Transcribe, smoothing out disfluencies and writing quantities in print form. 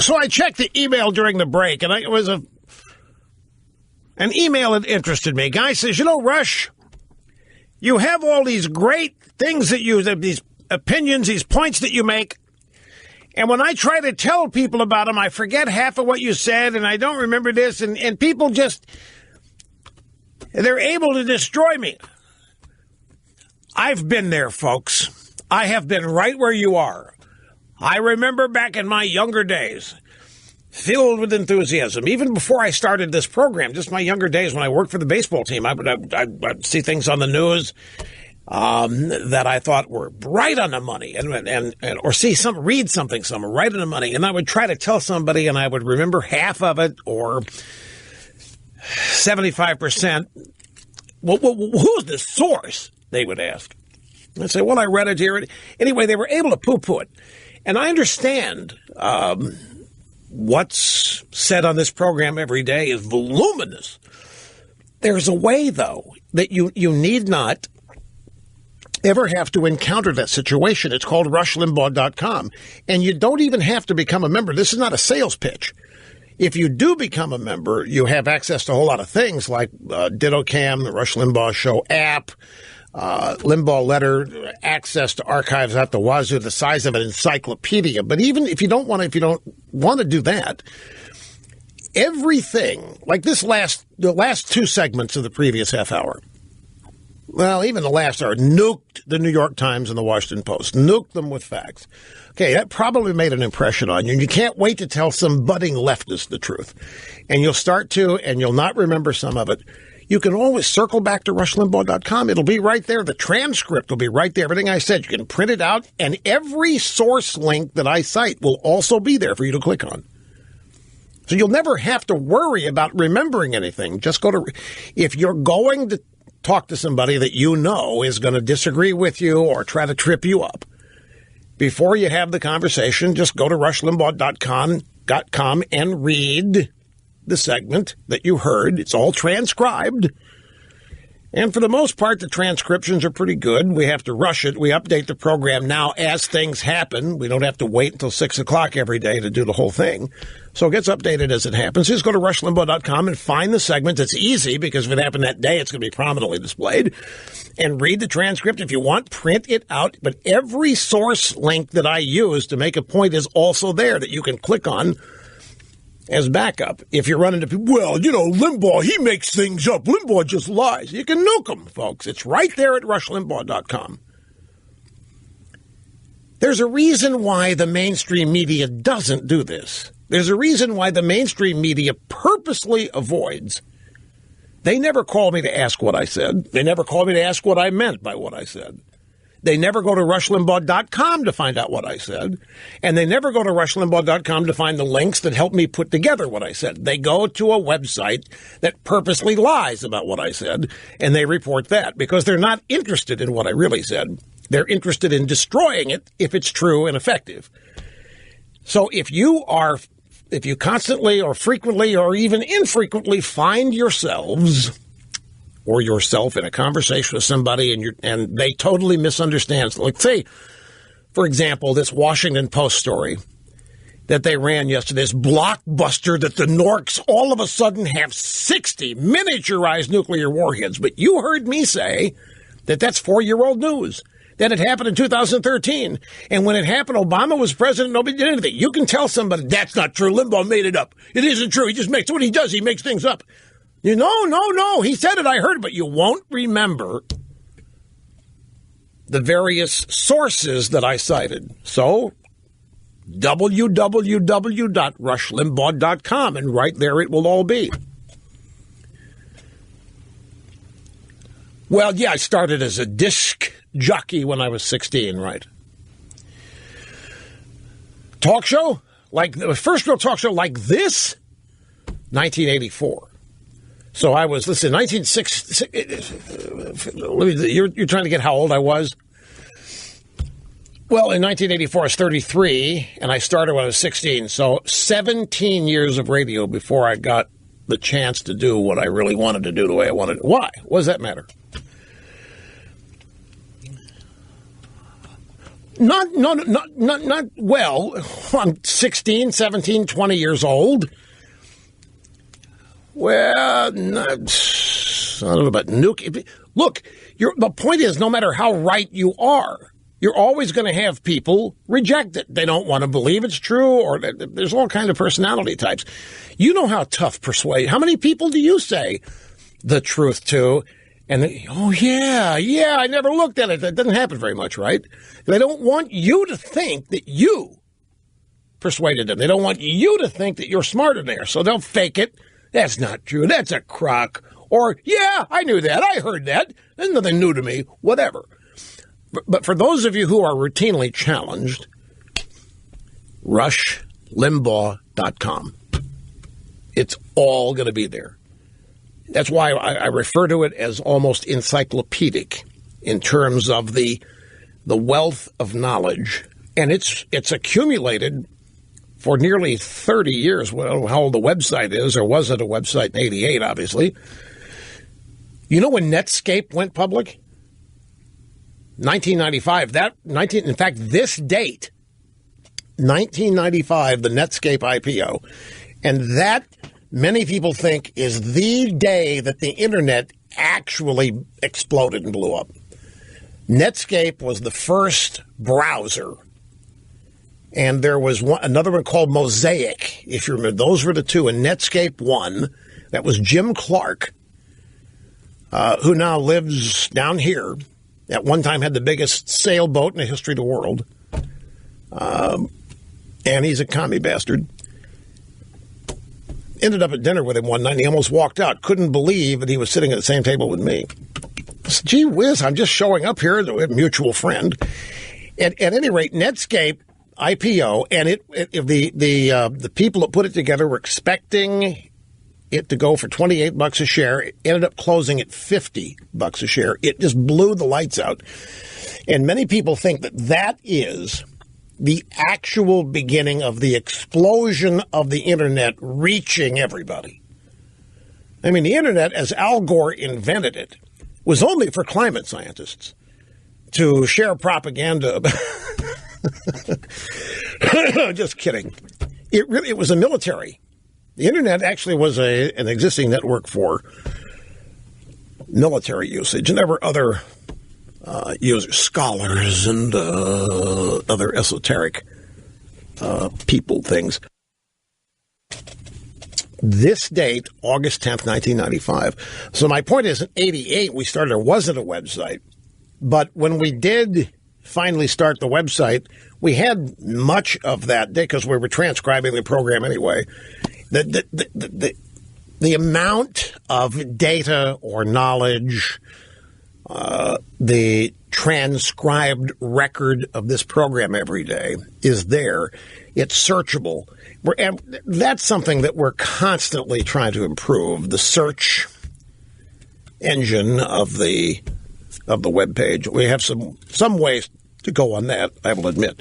So I checked the email during the break, and it was an email that interested me. Guy says, you know, Rush, you have all these great things that you, these opinions, these points that you make, and when I try to tell people about them, I forget half of what you said, and I don't remember this, and people just, they're able to destroy me. I've been there, folks. I have been right where you are. I remember back in my younger days, filled with enthusiasm, even before I started this program, just my younger days when I worked for the baseball team, I'd see things on the news that I thought were right on the money, or read something somewhere right on the money, and I would try to tell somebody, and I would remember half of it or 75%. Well, who's the source? They would ask. I'd say, well, I read it here. Anyway, they were able to poo-poo it. And I understand what's said on this program every day is voluminous. There's a way, though, that you need not ever have to encounter that situation. It's called rushlimbaugh.com. And you don't even have to become a member. This is not a sales pitch. If you do become a member, you have access to a whole lot of things like DittoCam, the Rush Limbaugh Show app, Limbaugh letter, access to archives at the wazoo, the size of an encyclopedia. But even if you don't want to do that, everything like the last two segments of the previous half hour, well, even the last hour, nuked the New York Times and the Washington Post, nuked them with facts. Okay, that probably made an impression on you, and you can't wait to tell some budding leftist the truth. And you'll start to, and you'll not remember some of it. You can always circle back to rushlimbaugh.com. It'll be right there. The transcript will be right there. Everything I said, you can print it out, and every source link that I cite will also be there for you to click on. So you'll never have to worry about remembering anything. Just go to, if you're going to talk to somebody that you know is going to disagree with you or try to trip you up, before you have the conversation, just go to rushlimbaugh.com and read the segment that you heard. It's all transcribed. And for the most part, the transcriptions are pretty good. We have to rush it. We update the program now as things happen. We don't have to wait until 6 o'clock every day to do the whole thing. So it gets updated as it happens. Just go to rushlimbaugh.com and find the segment. It's easy because if it happened that day, it's going to be prominently displayed. And read the transcript. If you want, print it out. But every source link that I use to make a point is also there that you can click on as backup. If you run into people, well, you know, Limbaugh, he makes things up. Limbaugh just lies. You can nuke him, folks. It's right there at rushlimbaugh.com. There's a reason why the mainstream media doesn't do this. There's a reason why the mainstream media purposely avoids. They never call me to ask what I said. They never call me to ask what I meant by what I said. They never go to rushlimbaugh.com to find out what I said. And they never go to rushlimbaugh.com to find the links that help me put together what I said. They go to a website that purposely lies about what I said, and they report that because they're not interested in what I really said. They're interested in destroying it if it's true and effective. So if you constantly or frequently or even infrequently find yourselves or yourself in a conversation with somebody and they totally misunderstand. Like, say, for example, this Washington Post story that they ran yesterday, this blockbuster that the Norks all of a sudden have 60 miniaturized nuclear warheads. But you heard me say that that's 4-year-old news, that it happened in 2013. And when it happened, Obama was president, nobody did anything. You can tell somebody, that's not true. Limbaugh made it up. It isn't true. He just makes what he does. He makes things up. No. He said it. I heard it. But you won't remember the various sources that I cited. So www.rushlimbaugh.com, and right there it will all be. Well, yeah, I started as a disc jockey when I was 16, right? Talk show? Like the first real talk show like this? 1984. So I was, listen, 1960, you're trying to get how old I was? Well, in 1984, I was 33, and I started when I was 16. So 17 years of radio before I got the chance to do what I really wanted to do the way I wanted to. Why? What does that matter? Not well. I'm 16, 17, 20 years old. Well, I don't know about nuke. Look, the point is, no matter how right you are, you're always going to have people reject it. They don't want to believe it's true, or there's all kinds of personality types. You know how tough persuade. How many people do you say the truth to? And oh, yeah, I never looked at it. That doesn't happen very much, right? They don't want you to think that you persuaded them. They don't want you to think that you're smarter than they are, so they'll fake it. That's not true. That's a crock. Or, yeah, I knew that. I heard that. There's nothing new to me. Whatever. But for those of you who are routinely challenged, rushlimbaugh.com. It's all going to be there. That's why I refer to it as almost encyclopedic in terms of the wealth of knowledge. And it's accumulated for nearly 30 years. Well, how old the website is, or was it a website in 88, obviously. You know when Netscape went public? 1995. In fact, this date, 1995, the Netscape IPO. And that, many people think, is the day that the Internet actually exploded and blew up. Netscape was the first browser. And there was another one called Mosaic, if you remember. Those were the two. And Netscape won. That was Jim Clark, who now lives down here. At one time had the biggest sailboat in the history of the world. And he's a commie bastard. Ended up at dinner with him one night, and he almost walked out. Couldn't believe that he was sitting at the same table with me. I said, gee whiz, I'm just showing up here. We have a mutual friend. At any rate, Netscape IPO, and the people that put it together were expecting it to go for $28 a share. It ended up closing at $50 a share. It just blew the lights out. And many people think that is the actual beginning of the explosion of the Internet reaching everybody. I mean, the Internet, as Al Gore invented it, was only for climate scientists to share propaganda. Just kidding. It was a military. The Internet actually was an existing network for military usage, and there were other users, scholars, and other esoteric people things. This date, August 10th, 1995. So my point is, in 88, we started, there wasn't a website. But when we did finally start the website, we had much of that day because we were transcribing the program anyway. The amount of data or knowledge, the transcribed record of this program every day is there. It's searchable. That's something that we're constantly trying to improve, the search engine of the web page. We have some ways to go on that, I will admit.